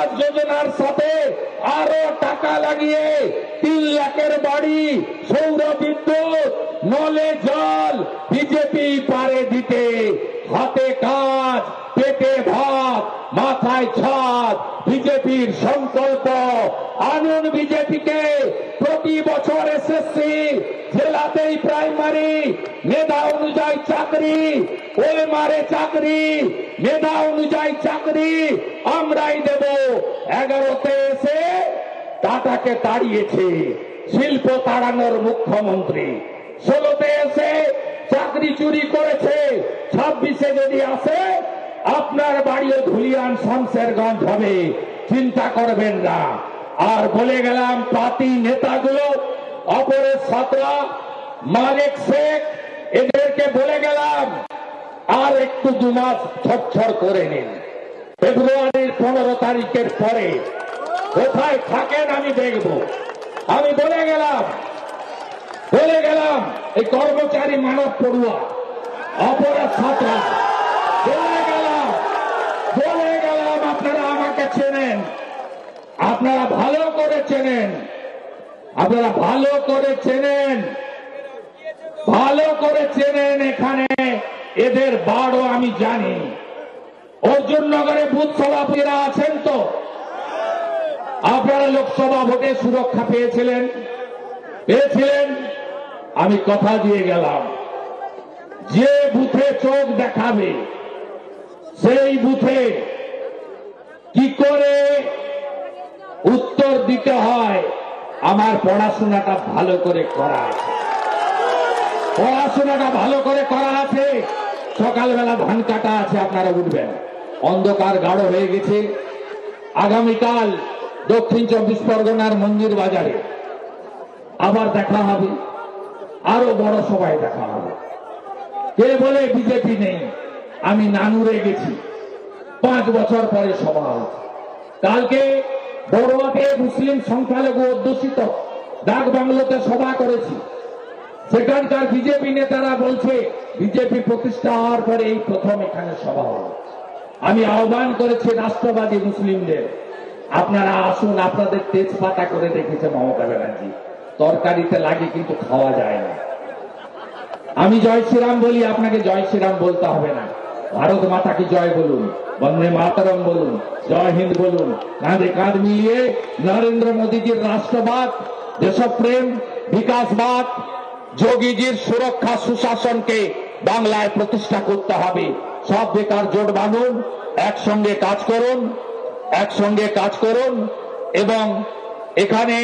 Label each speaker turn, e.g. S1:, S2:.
S1: আবাস যোজনার সাথে আরো টাকা লাগিয়ে 3 লাখের বাড়ি, সৌর বিদ্যুৎ, নলে জল বিজেপি পারে দিতে। হাতে কাজ, পেটে ভাত, মাথায় ছাদ, বিজেপির সংকল্প। আনুন বিজেপিকে। প্রতি বছর এসএসসি, জেলাতেই প্রাইমারি, মেধা অনুযায়ী চাকরি, ওএমআরে চাকরি, মেধা অনুযায়ী চাকরি আমরাই দেব। 11তে এসে টাটাকে তাড়িয়েছে শিল্প তাড়ানোর মুখ্যমন্ত্রী। 16তে এসে চাকরি চুরি করেছে। 26-এ যদি আসে আপনার বাড়িও ধুলিয়ান শামসেরগঞ্জ হবে, চিন্তা করবেন না। আর বলে গেলাম পার্টি নেতাগুলো, অপরেশ সাতরা, মালিক শেখ, এদেরকে বলে গেলাম আর একটু 2 মাস ছটছর করে নিন। ফেব্রুয়ারির 15 তারিখের পরে কোথায় থাকেন আমি দেখব। আমি বলে গেলাম এই কর্মচারী মানব পড়ুয়া অপরাধ ছাত্রা বলে গেলাম আপনারা আমাকে চেনেন, আপনারা ভালো করে চেনেন এখানে এদের বাড়ও আমি জানি। অর্জুননগরে বুথ সভাপতিরা আছেন তো? আপনারা লোকসভা ভোটে সুরক্ষা পেয়েছিলেন? আমি কথা দিয়ে গেলাম, যে বুথে চোখ দেখাবে সেই বুথে কি করে উত্তর দিতে হয়। আমার পড়াশোনাটা ভালো করে করা আছে, সকালবেলা ধান কাটা আছে, আপনারা উঠবেন। অন্ধকার গাঢ় হয়ে গেছে। আগামীকাল দক্ষিণ 24 পরগনার মন্দির বাজারে আবার দেখা হবে, আরো বড় সভায় দেখা হবে। কে বলে বিজেপি নেই? আমি নানুরে গেছি, 5 বছর পরে সভা হচ্ছে। কালকে বড়ুয়াতে মুসলিম সংখ্যালঘু অধ্যুষিত ডাক বাংলোতে সভা করেছি। সেখানকার বিজেপি নেতারা বলছে বিজেপি প্রতিষ্ঠা হওয়ার পরে এই প্রথম এখানে সভা হল। আমি আহ্বান করেছি রাষ্ট্রবাদী মুসলিমদের, আপনারা আসুন। আপনাদের তেজপাতা করে রেখেছে মমতা ব্যানার্জি, তরকারিতে লাগে কিন্তু খাওয়া যায় না। আমি জয় শ্রীরাম বলি, আপনাকে জয় শ্রীরাম বলতে হবে না। ভারত মাতা কি জয় বলুন, বন্দে মাতরম বলুন, জয় হিন্দ বলুন। কাঁধে কাঁধ মিলিয়ে নরেন্দ্র মোদীজির রাষ্ট্রবাদ, দেশপ্রেম, বিকাশবাদ, যোগীজির সুরক্ষা সুশাসনকে বাংলায় প্রতিষ্ঠা করতে হবে। সব বেকার জোট বাঁধুন, একসঙ্গে কাজ করুন এবং এখানে